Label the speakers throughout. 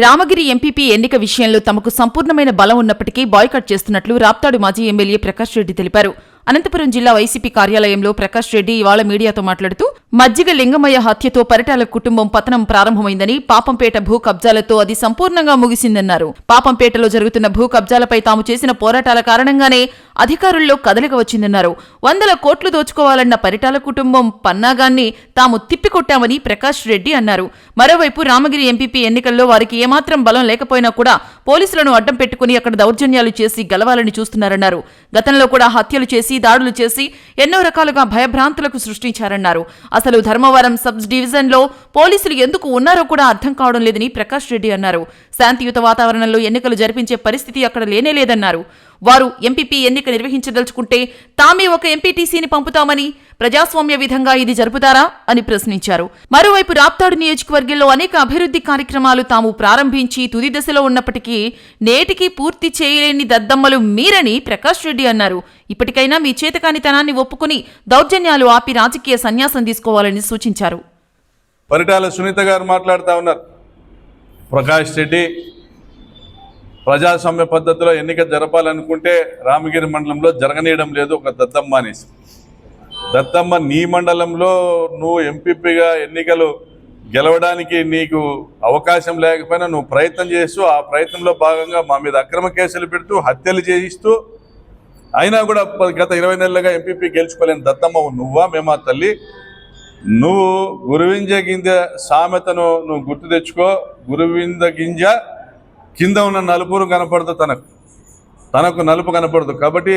Speaker 1: Ramagiri MPP ఎన్నిక విషయంలో తమకు సంపూర్ణమైన బలం ఉన్నప్పటికీ బాయ్కాట్ చేస్తున్నట్లు రాప్తాడు మాజీ ఎమ్మెల్యే ప్రకాష్ రెడ్డి తెలిపారు. అనంతపురం జిల్లా వైసీపీ కార్యాలయంలో ప్రకాష్ రెడ్డి ఇవాళ మీడియాతో మాట్లాడుతూ మజ్జిగ లింగమయ్య హత్యతో పరిటాల కుటుంబం పతనం ప్రారంభమైందని, పాపంపేట భూ కబ్జాలతో అది సంపూర్ణంగా ముగిసిందన్నారు. పాపంపేటలో జరుగుతున్న భూ కబ్జాలపై తాము చేసిన పోరాటాల కారణంగానే అధికారుల్లో కదలిక వచ్చిందన్నారు. 100 కోట్లు దోచుకోవాలన్న పరిటాల కుటుంబం పన్నాగాన్ని తాము తిప్పికొట్టామని ప్రకాష్ రెడ్డి అన్నారు. మరోవైపు రామగిరి ఎంపీపీ ఎన్నికల్లో వారికి ఏమాత్రం బలం లేకపోయినా కూడా పోలీసులను అడ్డం పెట్టుకుని అక్కడ దౌర్జన్యాలు చేసి గెలవాలని చూస్తున్నారన్నారు. గతంలో కూడా హత్యలు చేసి, దాడులు చేసి ఎన్నో రకాలుగా భయభ్రాంతులకు సృష్టించారన్నారు. అసలు ధర్మవరం సబ్ డివిజన్లో పోలీసులు ఎందుకు ఉన్నారో కూడా అర్థం కావడం లేదని ప్రకాష్ రెడ్డి అన్నారు. శాంతియుత వాతావరణంలో ఎన్నికలు జరిపించే పరిస్థితి అక్కడ లేనేలేదన్నారు. వారు ఎంపీపీ ఎన్నిక నిర్వహించదలుచుకుంటే తామే ఒక ఎంపీటీసీని పంపుతామని, ప్రజాస్వామ్య విధంగా ఇది జరుపుతారా అని ప్రశ్నించారు. మరోవైపు రాప్తాడు నియోజకవర్గంలో అనేక అభివృద్ధి కార్యక్రమాలు తాము ప్రారంభించి తుది దశలో ఉన్నప్పటికీ నేటికి పూర్తి చేయలేని దద్దమ్మలు మీరని ప్రకాష్ రెడ్డి అన్నారు. ఇప్పటికైనా మీ చేతకానితనాన్ని ఒప్పుకుని దౌర్జన్యాలు ఆపి రాజకీయ సన్యాసం తీసుకోవాలని సూచించారు.
Speaker 2: పరిటాల సునీత గారు మాట్లాడుతూ ఉన్నారు. ప్రకాష్ రెడ్డి ప్రజాస్వామ్య పద్ధతిలో ఎన్నిక జరపాలనుకుంటే రామగిరి మండలంలో జరగనీయడం లేదు ఒక దద్దమ్మ అనేసి. దద్దమ్మ నీ మండలంలో నువ్వు ఎంపీపీగా ఎన్నికలు గెలవడానికి నీకు అవకాశం లేకపోయినా నువ్వు ప్రయత్నం చేస్తూ ఆ ప్రయత్నంలో భాగంగా మా మీద అక్రమ కేసులు పెడుతూ హత్యలు చేయిస్తూ అయినా కూడా గత 20 నెలలుగా ఎంపీపీ గెలుచుకోలేని దద్దమ్మ నువ్వా మేమా తల్లి? నువ్వు గురువింజ గింజ సామెతను నువ్వు గుర్తు తెచ్చుకో. గురువింద గింజ కింద ఉన్న నలుపురు కనపడదు, తనకు నలుపు కనపడదు. కాబట్టి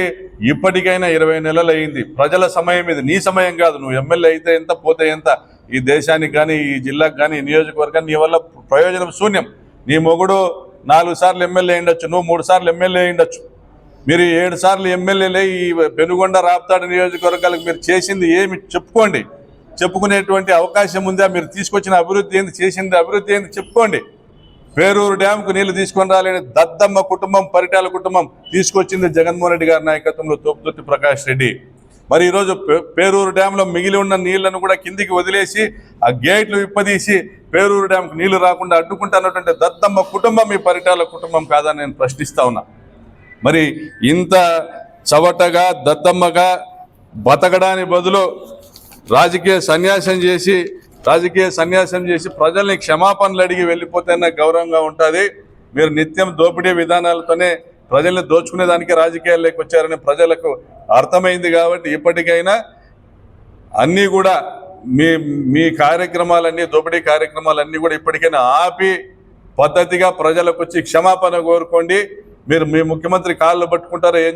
Speaker 2: ఇప్పటికైనా 20 నెలలు అయింది. ప్రజల సమయం ఇది, నీ సమయం కాదు. నువ్వు ఎమ్మెల్యే అయితే ఎంత, పోతే ఎంత, ఈ దేశానికి కానీ ఈ జిల్లాకు కానీ ఈ నియోజకవర్గాన్ని నీ వల్ల ప్రయోజనం శూన్యం. నీ మొగుడు 4 సార్లు ఎమ్మెల్యే అయ్యుండొచ్చు, నువ్వు 3 సార్లు ఎమ్మెల్యే అయ్యుండొచ్చు. మీరు 7 సార్లు ఎమ్మెల్యేలే ఈ పెనుగొండ రాప్తాడు నియోజకవర్గాలకు మీరు చేసింది ఏమి చెప్పుకోండి. చెప్పుకునేటువంటి అవకాశం ఉందా? మీరు తీసుకొచ్చిన అభివృద్ధి ఏంది, చేసింది అభివృద్ధి ఏంది చెప్పుకోండి. పేరూరు డ్యాంకు నీళ్లు తీసుకొని రాలేని దద్దమ్మ కుటుంబం, పరిటాల కుటుంబం తీసుకొచ్చింది జగన్మోహన్ రెడ్డి గారి నాయకత్వంలో తోపుదుర్తి ప్రకాష్ రెడ్డి. మరి ఈరోజు పేరూరు డ్యాంలో మిగిలి ఉన్న నీళ్లను కూడా కిందికి వదిలేసి ఆ గేట్లు విప్పదీసి పేరూరు డ్యాంకు నీళ్లు రాకుండా అడ్డుకుంటున్నటువంటి దద్దమ్మ కుటుంబం ఈ పరిటాల కుటుంబం కాదని నేను ప్రశ్నిస్తా ఉన్నా. మరి ఇంత చవటగా దద్దమ్మగా బతకడానికి బదులు రాజకీయ సన్యాసం చేసి ప్రజల్ని క్షమాపణలు అడిగి వెళ్ళిపోతేనే గౌరవంగా ఉంటుంది. మీరు నిత్యం దోపిడీ విధానాలతోనే ప్రజల్ని దోచుకునేదానికి రాజకీయాల్లోకి వచ్చారని ప్రజలకు అర్థమైంది. కాబట్టి ఇప్పటికైనా అన్నీ కూడా మీ కార్యక్రమాలన్నీ, దోపిడీ కార్యక్రమాలన్నీ కూడా ఇప్పటికైనా ఆపి పద్ధతిగా ప్రజలకు వచ్చి క్షమాపణ కోరుకోండి. మీరు మీ ముఖ్యమంత్రి కాళ్ళు పట్టుకుంటారో ఏం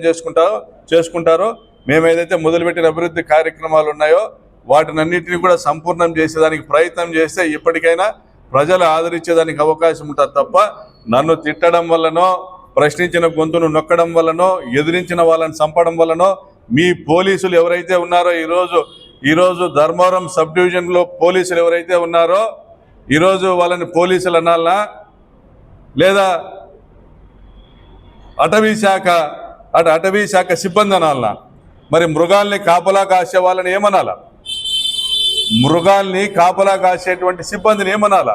Speaker 2: చేసుకుంటారో మేము ఏదైతే మొదలుపెట్టిన అభివృద్ధి కార్యక్రమాలు ఉన్నాయో వాటినన్నింటినీ కూడా సంపూర్ణం చేసేదానికి ప్రయత్నం చేస్తే ఇప్పటికైనా ప్రజలు ఆదరించేదానికి అవకాశం ఉంటుంది తప్ప నన్ను తిట్టడం వల్లనో, ప్రశ్నించిన గొంతును నొక్కడం వల్లనో, ఎదిరించిన వాళ్ళని చంపడం వల్లనో మీ పోలీసులు ఎవరైతే ఉన్నారో ఈరోజు ధర్మవరం సబ్ డివిజన్లో పోలీసులు ఎవరైతే ఉన్నారో ఈరోజు వాళ్ళని పోలీసులు అనాలనా లేదా అటవీ శాఖ సిబ్బంది అనాలనా? మరి మృగాల్ని కాపలా కాసే వాళ్ళని ఏమనాలా? మృగాల్ని కాపలా కాసేటువంటి సిబ్బందిని ఏమనాలా?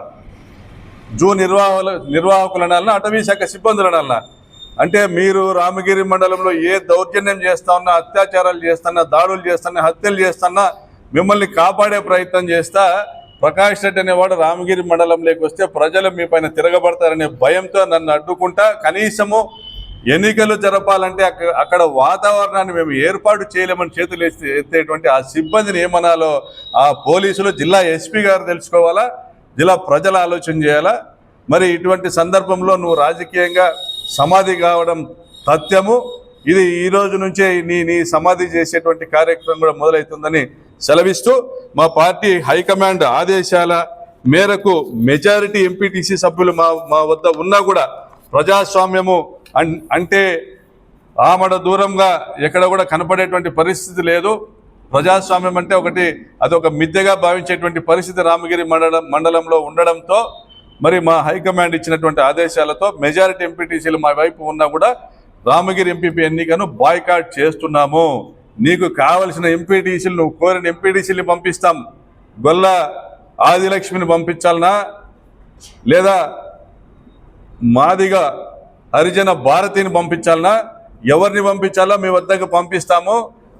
Speaker 2: జూ నిర్వాహకులు అనాలన్నా, అటవీ శాఖ సిబ్బందులు అనాలన్నా? అంటే మీరు రామగిరి మండలంలో ఏ దౌర్జన్యం చేస్తా ఉన్నా, అత్యాచారాలు చేస్తున్నా, దాడులు చేస్తున్నా, హత్యలు చేస్తున్నా మిమ్మల్ని కాపాడే ప్రయత్నం చేస్తా ప్రకాష్ రెడ్డి అనేవాడు రామగిరి మండలంలోకి వస్తే ప్రజలు మీ పైన తిరగబడతారనే భయంతో నన్ను అడ్డుకుంటా కనీసము ఎన్నికలు జరపాలంటే అక్కడ వాతావరణాన్ని మేము ఏర్పాటు చేయలేమని చేతులు ఎత్తేటువంటి ఆ సిబ్బందిని ఏమనాలో ఆ పోలీసులు, జిల్లా ఎస్పీ గారు తెలుసుకోవాలా, జిల్లా ప్రజలు ఆలోచన చేయాలా. మరి ఇటువంటి సందర్భంలో నువ్వు రాజకీయంగా సమాధి కావడం తథ్యము. ఇది ఈ రోజు నుంచే నీ సమాధి చేసేటువంటి కార్యక్రమం కూడా మొదలవుతుందని సెలవిస్తూ మా పార్టీ హైకమాండ్ ఆదేశాల మేరకు మెజారిటీ ఎంపీటీసీ సభ్యులు మా వద్ద ఉన్నా కూడా ప్రజాస్వామ్యము అంటే ఆమడ దూరంగా ఎక్కడ కూడా కనపడేటువంటి పరిస్థితి లేదు. ప్రజాస్వామ్యం అంటే అదొక మిథ్యగా భావించేటువంటి పరిస్థితి రామగిరి మండలంలో ఉండడంతో మరి మా హైకమాండ్ ఇచ్చినటువంటి ఆదేశాలతో మెజారిటీ ఎంపీటీసీలు మా వైపు ఉన్నా కూడా రామగిరి ఎంపీపీ ఎన్నికను బాయ్కాట్ చేస్తున్నాము. నీకు కావలసిన ఎంపీటీసీలు, నువ్వు కోరిన ఎంపీటీసీని పంపిస్తాం. గొల్ల ఆదిలక్ష్మిని పంపించాలనా లేదా మాదిగ హరిజన భారతిని పంపించాలన్నా ఎవరిని పంపించాలో మీ వద్దకు పంపిస్తాము.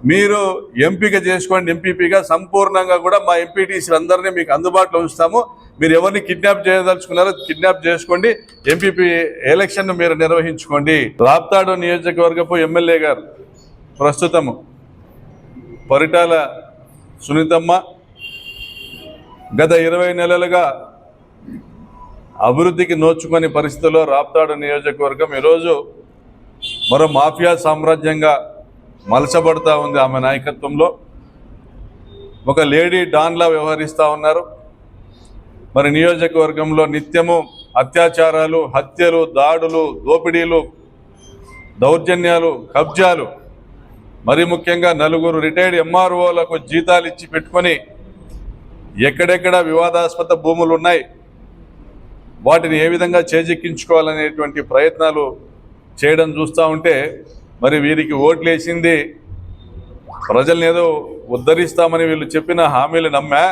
Speaker 2: మీరు ఎంపిక చేసుకోండి. ఎంపీపీగా సంపూర్ణంగా కూడా మా ఎంపీటీసీలు అందరినీ మీకు అందుబాటులో ఉంచుతాము. మీరు ఎవరిని కిడ్నాప్ చేయదలుచుకున్నారో కిడ్నాప్ చేసుకోండి. ఎంపీపీ ఎలక్షన్ మీరు నిర్వహించుకోండి. రాప్తాడు నియోజకవర్గపు ఎమ్మెల్యే గారు ప్రస్తుతము పరిటాల సునీతమ్మ గత 20 నెలలుగా అభివృద్ధికి నోచుకునే పరిస్థితుల్లో రాప్తాడు నియోజకవర్గం ఈరోజు మరో మాఫియా సామ్రాజ్యంగా మలచబడతా ఉంది. ఆమె నాయకత్వంలో ఒక లేడీ డాన్లా వ్యవహరిస్తూ ఉన్నారు. మరి నియోజకవర్గంలో నిత్యము అత్యాచారాలు, హత్యలు, దాడులు, దోపిడీలు, దౌర్జన్యాలు, కబ్జాలు, మరి ముఖ్యంగా 4 రిటైర్డ్ ఎంఆర్ఓలకు జీతాలు ఇచ్చి పెట్టుకొని ఎక్కడెక్కడ వివాదాస్పద భూములు ఉన్నాయి వాటిని ఏ విధంగా చేజెక్కించుకోవాలనేటువంటి ప్రయత్నాలు చేయడం చూస్తూ ఉంటే మరి వీరికి ఓట్లు వేసింది ప్రజల్ని ఏదో ఉద్ధరిస్తామని వీళ్ళు చెప్పిన హామీలు నమ్మా,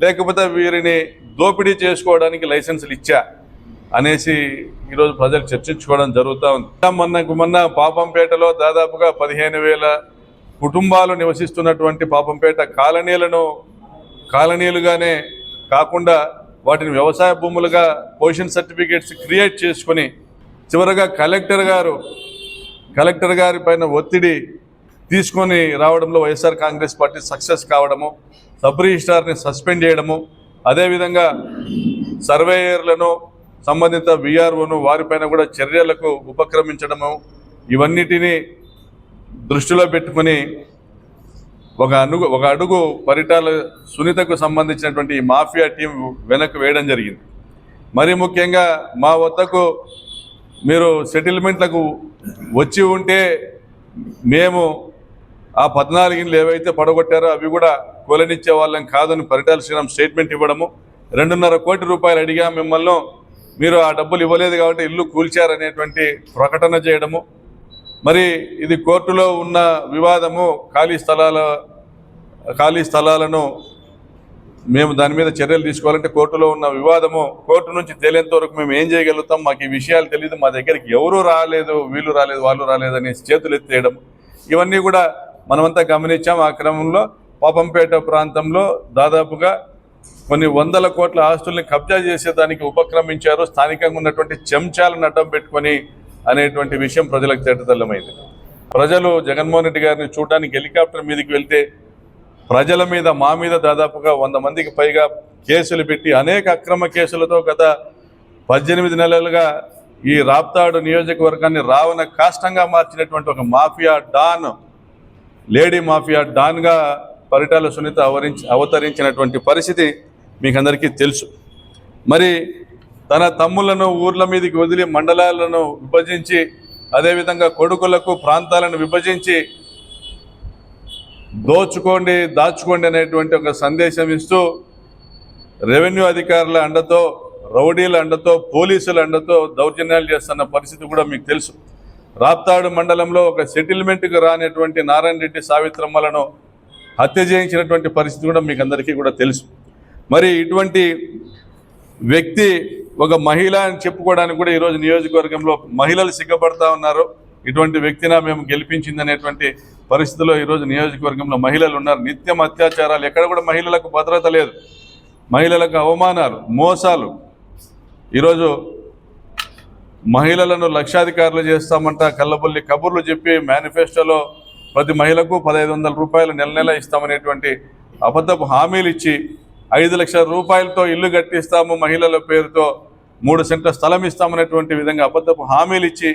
Speaker 2: లేకపోతే వీరిని దోపిడీ చేసుకోవడానికి లైసెన్సులు ఇచ్చా అనేసి ఈరోజు ప్రజలు చర్చించుకోవడం జరుగుతూ ఉంది. మొన్న పాపంపేటలో దాదాపుగా 15,000 కుటుంబాలు నివసిస్తున్నటువంటి పాపంపేట కాలనీలుగానే కాకుండా వాటిని వ్యవసాయ భూములుగా పొజిషన్ సర్టిఫికేట్స్ క్రియేట్ చేసుకొని చివరగా కలెక్టర్ గారి పైన ఒత్తిడి తీసుకొని రావడంలో వైఎస్ఆర్ కాంగ్రెస్ పార్టీ సక్సెస్ కావడము, సబ్ రిజిస్ట్రార్ని సస్పెండ్ చేయడము, అదేవిధంగా సర్వేయర్లను సంబంధిత విఆర్ఓను వారిపైన కూడా చర్యలకు ఉపక్రమించడము, ఇవన్నిటినీ దృష్టిలో పెట్టుకుని ఒక అడుగు పరిటాల సునీతకు సంబంధించినటువంటి ఈ మాఫియా టీం వెనక్కి వేయడం జరిగింది. మరి ముఖ్యంగా మా వద్దకు మీరు సెటిల్మెంట్లకు వచ్చి ఉంటే మేము ఆ 14 ఇండ్లు ఏవైతే పడగొట్టారో అవి కూడా కూలనిచ్చే వాళ్ళం కాదని పరిటాల శ్రీరామ్ స్టేట్మెంట్ ఇవ్వడము, 2.5 కోట్ల రూపాయలు అడిగా మిమ్మల్ని, మీరు ఆ డబ్బులు ఇవ్వలేదు కాబట్టి ఇల్లు కూల్చారనేటువంటి ప్రకటన చేయడము. మరి ఇది కోర్టులో ఉన్న వివాదము, ఖాళీ స్థలాలను మేము దాని మీద చర్యలు తీసుకోవాలంటే కోర్టులో ఉన్న వివాదము కోర్టు నుంచి తేలేంత వరకు మేము ఏం చేయగలుగుతాం, మాకు ఈ విషయాలు తెలియదు, మా దగ్గరికి ఎవరు రాలేదు, వీళ్ళు రాలేదు, వాళ్ళు రాలేదు అని చేతులు ఎత్తేయడం, ఇవన్నీ కూడా మనమంతా గమనించాం. ఆ క్రమంలో పాపంపేట ప్రాంతంలో దాదాపుగా కొన్ని 100 కోట్ల ఆస్తుల్ని కబ్జా చేసేదానికి ఉపక్రమించారు స్థానికంగా ఉన్నటువంటి చెంచాలను అడ్డం పెట్టుకొని అనేటువంటి విషయం ప్రజలకు తేటతెల్లమైంది. ప్రజలు జగన్మోహన్ రెడ్డి గారిని చూడడానికి హెలికాప్టర్ మీదకి వెళ్తే ప్రజల మీద, మా మీద దాదాపుగా 100 మందికి పైగా కేసులు పెట్టి అనేక అక్రమ కేసులతో గత 18 నెలలుగా ఈ రాప్తాడు నియోజకవర్గాన్ని రావణ కాష్టంగా మార్చినటువంటి ఒక మాఫియా డాన్, లేడీ మాఫియా డాన్గా పరిటాల సునీత అవతరించినటువంటి పరిస్థితి మీకు అందరికీ తెలుసు. మరి తన తమ్ములను ఊర్ల మీదకి వదిలి మండలాలను విభజించి, అదేవిధంగా కొడుకులకు ప్రాంతాలను విభజించి దాచుకోండి అనేటువంటి ఒక సందేశం ఇస్తూ రెవెన్యూ అధికారుల అండతో, రౌడీల అండతో, పోలీసుల అండతో దౌర్జన్యాలు చేస్తున్న పరిస్థితి కూడా మీకు తెలుసు. రాప్తాడు మండలంలో ఒక సెటిల్మెంట్కి రానటువంటి నారాయణ రెడ్డి సావిత్రమ్మలను హత్య చేయించినటువంటి పరిస్థితి కూడా మీకు అందరికీ కూడా తెలుసు. మరి ఇటువంటి వ్యక్తి ఒక మహిళ అని చెప్పుకోవడానికి కూడా ఈరోజు నియోజకవర్గంలో మహిళలు సిగ్గపడతా ఉన్నారు. ఇటువంటి వ్యక్తినా మేము గెలిపించిందనేటువంటి పరిస్థితిలో ఈరోజు నియోజకవర్గంలో మహిళలు ఉన్నారు. నిత్యం అత్యాచారాలు, ఎక్కడ కూడా మహిళలకు భద్రత లేదు, మహిళలకు అవమానాలు, మోసాలు. ఈరోజు మహిళలను లక్షాధికారులు చేస్తామంట కళ్ళబొల్లి కబుర్లు చెప్పి మేనిఫెస్టోలో ప్రతి మహిళకు 1,500 రూపాయలు నెల ఇస్తామనేటువంటి అబద్ధపు హామీలు ఇచ్చి 5 లక్షల రూపాయలతో ఇల్లు కట్టిస్తాము, మహిళల పేరుతో 3 సెంట్ల స్థలం ఇస్తామనేటువంటి విధంగా అబద్ధపు హామీలు ఇచ్చి,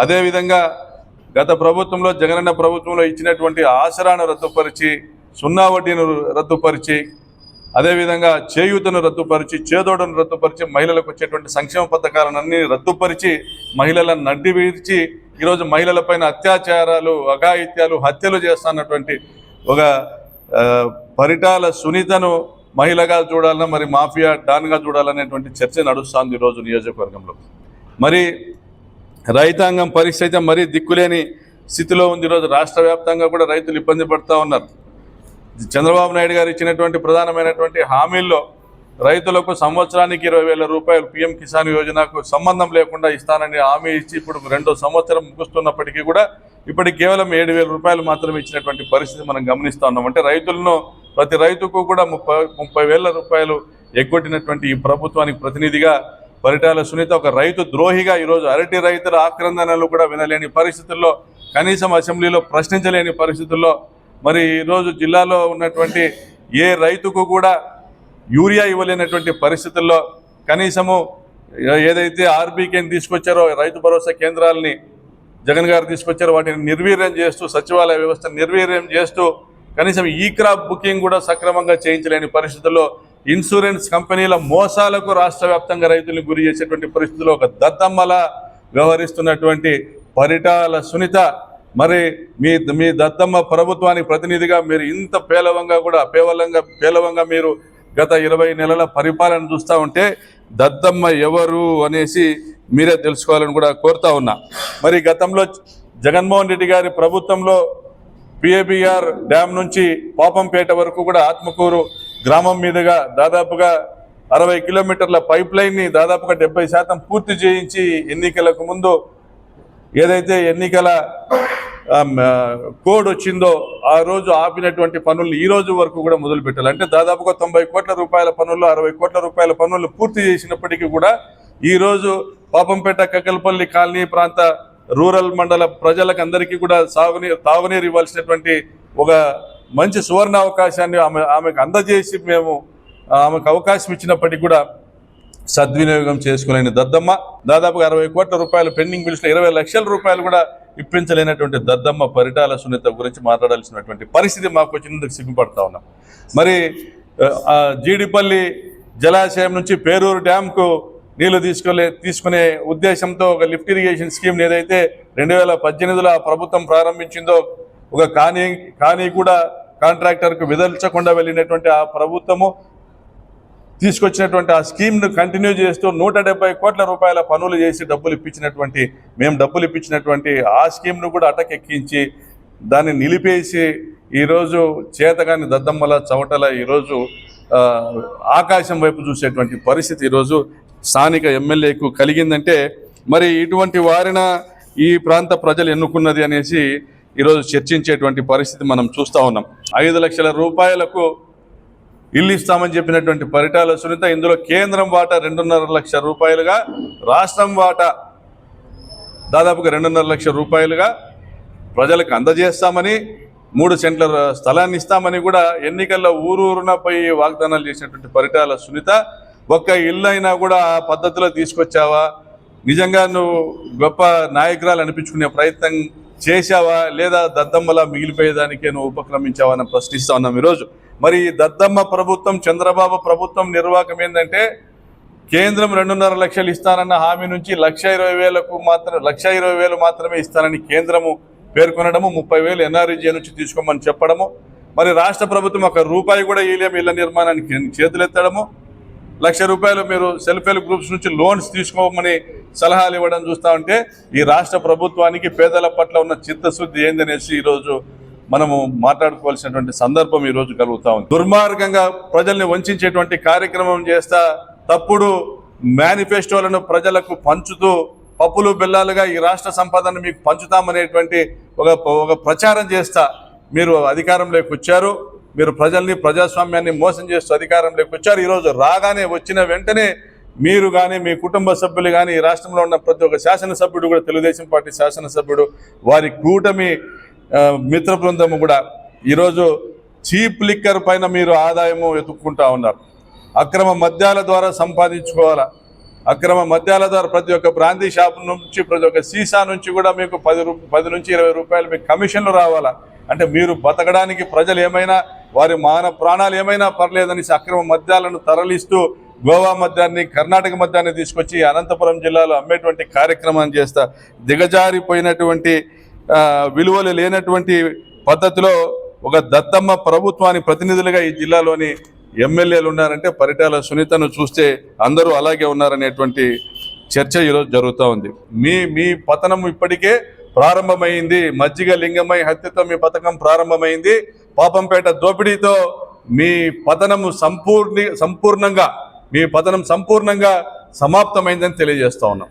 Speaker 2: అదేవిధంగా గత ప్రభుత్వంలో జగనన్న ప్రభుత్వంలో ఇచ్చినటువంటి ఆసరాను రద్దుపరిచి, 0 వడ్డీను రద్దుపరిచి, అదేవిధంగా చేయూతను రద్దుపరిచి, చేదోడును రద్దుపరిచి, మహిళలకు వచ్చేటువంటి సంక్షేమ పథకాలన్నీ రద్దుపరిచి మహిళలను నడ్డి వీర్చి ఈరోజు మహిళలపైన అత్యాచారాలు, అఘాయిత్యాలు, హత్యలు చేస్తున్నటువంటి ఒక పరిటాల సునీతను మహిళగా చూడాలన్నా మరి మాఫియా డాన్గా చూడాలనేటువంటి చర్చ నడుస్తుంది ఈరోజు నియోజకవర్గంలో. మరి రైతాంగం పరిస్థితి మరీ దిక్కులేని స్థితిలో ఉంది. ఈరోజు రాష్ట్ర వ్యాప్తంగా కూడా రైతులు ఇబ్బంది పడుతూ ఉన్నారు. చంద్రబాబు నాయుడు గారు ఇచ్చినటువంటి ప్రధానమైనటువంటి హామీల్లో రైతులకు సంవత్సరానికి 20,000 రూపాయలు పీఎం కిసాన్ యోజనకు సంబంధం లేకుండా ఇస్తానని హామీ ఇచ్చి ఇప్పుడు 2వ సంవత్సరం ముగుస్తున్నప్పటికీ కూడా ఇప్పటికి కేవలం 7,000 రూపాయలు మాత్రమే ఇచ్చినటువంటి పరిస్థితి మనం గమనిస్తూ ఉన్నాం. అంటే రైతులను ప్రతి రైతుకు కూడా 30,000 రూపాయలు ఎగ్గొట్టినటువంటి ఈ ప్రభుత్వానికి ప్రతినిధిగా పరిటాల సునీత ఒక రైతు ద్రోహిగా ఈరోజు అరటి రైతుల ఆక్రందనలు కూడా వినలేని పరిస్థితుల్లో, కనీసం అసెంబ్లీలో ప్రశ్నించలేని పరిస్థితుల్లో, మరి ఈరోజు జిల్లాలో ఉన్నటువంటి ఏ రైతుకు కూడా యూరియా ఇవ్వలేనటువంటి పరిస్థితుల్లో కనీసము ఏదైతే ఆర్బీకేని తీసుకొచ్చారో రైతు భరోసా కేంద్రాలని జగన్ గారు తీసుకొచ్చారో వాటిని నిర్వీర్యం చేస్తూ, సచివాలయ వ్యవస్థను నిర్వీర్యం చేస్తూ, కనీసం ఈ క్రాప్ బుకింగ్ కూడా సక్రమంగా చేయించలేని పరిస్థితుల్లో, ఇన్సూరెన్స్ కంపెనీల మోసాలకు రాష్ట్ర వ్యాప్తంగా రైతులను గురి చేసేటువంటి పరిస్థితుల్లో ఒక దద్దమ్మలా వ్యవహరిస్తున్నటువంటి పరిటాల సునీత, మరి మీ దద్దమ్మ ప్రభుత్వానికి ప్రతినిధిగా మీరు ఇంత పేలవంగా మీరు గత 20 నెలల పరిపాలన చూస్తూ ఉంటే దద్దమ్మ ఎవరు అనేసి మీరే తెలుసుకోవాలని కూడా కోరుతా ఉన్నా. మరి గతంలో జగన్మోహన్ రెడ్డి గారి ప్రభుత్వంలో పిఏబిఆర్ డ్యామ్ నుంచి పాపంపేట వరకు కూడా ఆత్మకూరు గ్రామం మీదుగా దాదాపుగా 60 కిలోమీటర్ల పైప్ లైన్ని దాదాపుగా 70% పూర్తి చేయించి ఎన్నికలకు ముందు ఏదైతే ఎన్నికల కోడ్ వచ్చిందో ఆ రోజు ఆపినటువంటి పనులు ఈ రోజు వరకు కూడా మొదలు పెట్టాలి. అంటే దాదాపుగా 90 కోట్ల రూపాయల పనులు, 60 కోట్ల రూపాయల పనులు పూర్తి చేసినప్పటికీ కూడా ఈరోజు పాపంపేట, కక్కలపల్లి కాలనీ ప్రాంత రూరల్ మండల ప్రజలకు అందరికీ కూడా తాగునీరు ఇవ్వాల్సినటువంటి ఒక మంచి సువర్ణ అవకాశాన్ని ఆమెకు అందజేసి మేము ఆమెకు అవకాశం ఇచ్చినప్పటికీ కూడా సద్వినియోగం చేసుకోలేని దద్దమ్మ, దాదాపుగా 60 కోట్ల రూపాయలు పెండింగ్ బిల్స్లో 20 లక్షల రూపాయలు కూడా ఇప్పించలేనటువంటి దద్దమ్మ పరిటాల సునీత గురించి మాట్లాడాల్సినటువంటి పరిస్థితి మాకు వచ్చినందుకు సిగ్గుపడతా ఉన్నాం. మరి జీడిపల్లి జలాశయం నుంచి పేరూరు డ్యాంకు నీళ్లు తీసుకునే ఉద్దేశంతో ఒక లిఫ్ట్ ఇరిగేషన్ స్కీమ్ ఏదైతే 2018లో ఆ ప్రభుత్వం ప్రారంభించిందో, ఒక కానీ కూడా కాంట్రాక్టర్కు విదల్చకుండా వెళ్ళినటువంటి ఆ ప్రభుత్వము తీసుకొచ్చినటువంటి ఆ స్కీమ్ను కంటిన్యూ చేస్తూ 170 కోట్ల రూపాయల పనులు చేసి డబ్బులు ఇప్పించినటువంటి ఆ స్కీమ్ను కూడా అటకెక్కించి దాన్ని నిలిపేసి ఈరోజు చేతగాని దద్దమ్మల చవటల ఈరోజు ఆకాశం వైపు చూసేటువంటి పరిస్థితి ఈరోజు స్థానిక ఎమ్మెల్యేకు కలిగిందంటే మరి ఇటువంటి వారిన ఈ ప్రాంత ప్రజలు ఎన్నుకున్నది అనేసి ఈరోజు చర్చించేటువంటి పరిస్థితి మనం చూస్తూ ఉన్నాం. 5 లక్షల రూపాయలకు ఇల్లు ఇస్తామని చెప్పినటువంటి పరిటాల సునీత ఇందులో కేంద్రం వాటా 2.5 లక్షల రూపాయలుగా, రాష్ట్రం వాటా దాదాపుగా 2.5 లక్షల రూపాయలుగా ప్రజలకు అందజేస్తామని, 3 సెంట్ల స్థలాన్ని ఇస్తామని కూడా ఎన్నికల్లో ఊరూరున పోయి వాగ్దానాలు చేసినటువంటి పరిటాల సునీత ఒక్క ఇల్లు అయినా కూడా ఆ పద్ధతిలో తీసుకొచ్చావా? నిజంగా నువ్వు గొప్ప నాయకురాలు అనిపించుకునే ప్రయత్నం చేశావా, లేదా దద్దమ్మలా మిగిలిపోయేదానికే నువ్వు ఉపక్రమించావా అని ప్రశ్నిస్తా ఉన్నాం ఈరోజు. మరి దద్దమ్మ ప్రభుత్వం, చంద్రబాబు ప్రభుత్వం నిర్వాహకం ఏంటంటే కేంద్రం 2.5 లక్షలు ఇస్తానన్న హామీ నుంచి 1,20,000 మాత్రమే ఇస్తానని కేంద్రము పేర్కొనడము, 30,000 ఎన్ఆర్ఈజీ నుంచి తీసుకోమని చెప్పడము, మరి రాష్ట్ర ప్రభుత్వం 1 రూపాయి కూడా ఇలేం ఇళ్ల నిర్మాణానికి చేతులెత్తడము, 1,00,000 రూపాయలు మీరు సెల్ఫ్ హెల్ప్ గ్రూప్స్ నుంచి లోన్స్ తీసుకోమని సలహాలు ఇవ్వడం చూస్తూ ఉంటే ఈ రాష్ట్ర ప్రభుత్వానికి పేదల పట్ల ఉన్న చిత్తశుద్ధి ఏందనేసి ఈరోజు మనము మాట్లాడుకోవాల్సినటువంటి సందర్భం ఈరోజు కలుగుతా ఉంది. దుర్మార్గంగా ప్రజల్ని వంచేటువంటి కార్యక్రమం చేస్తా, తప్పుడు మేనిఫెస్టోలను ప్రజలకు పంచుతూ పప్పులు బెల్లాలుగా ఈ రాష్ట్ర సంపదను మీకు పంచుతామనేటువంటి ఒక ప్రచారం చేస్తా మీరు అధికారంలోకి వచ్చారు. మీరు ప్రజల్ని, ప్రజాస్వామ్యాన్ని మోసం చేస్తూ అధికారంలోకి వచ్చారు. ఈరోజు రాగానే వచ్చిన వెంటనే మీరు కానీ, మీ కుటుంబ సభ్యులు కానీ, ఈ రాష్ట్రంలో ఉన్న ప్రతి ఒక్క శాసనసభ్యుడు కూడా, తెలుగుదేశం పార్టీ శాసనసభ్యుడు, వారి కూటమి మిత్ర బృందము కూడా ఈరోజు చీప్ లిక్కర్ పైన మీరు ఆదాయము వెతుక్కుంటా ఉన్నారు. అక్రమ మద్యాల ద్వారా సంపాదించుకోవాలా, అక్రమ మద్యాల ద్వారా ప్రతి ఒక్క బ్రాందీ షాప్ నుంచి, ప్రతి ఒక్క సీసా నుంచి కూడా మీకు 10 నుంచి 20 రూపాయలు మీకు కమిషన్లు రావాలా. అంటే మీరు బతకడానికి ప్రజలు ఏమైనా, వారి ప్రాణాలు ఏమైనా పర్లేదని అక్రమ మద్యాలను తరలిస్తూ గోవా మద్యాన్ని, కర్ణాటక మద్యాన్ని తీసుకొచ్చి అనంతపురం జిల్లాలో అమ్మేటువంటి కార్యక్రమాన్ని చేస్తా దిగజారిపోయినటువంటి విలువలు లేనటువంటి పద్ధతిలో ఒక దద్దమ్మ ప్రభుత్వానికి ప్రతినిధులుగా ఈ జిల్లాలోని ఎమ్మెల్యేలు ఉన్నారంటే పరిటాల సునీతను చూస్తే అందరూ అలాగే ఉన్నారనేటువంటి చర్చ ఈరోజు జరుగుతూ ఉంది. మీ పతనం ఇప్పటికే ప్రారంభమైంది. మజ్జిగ లింగమై హత్యతో మీ పథకం ప్రారంభమైంది. పాపంపేట దోపిడీతో మీ పతనము సంపూర్ణంగా మీ పతనం సంపూర్ణంగా సమాప్తమైందని తెలియజేస్తా ఉన్నాం.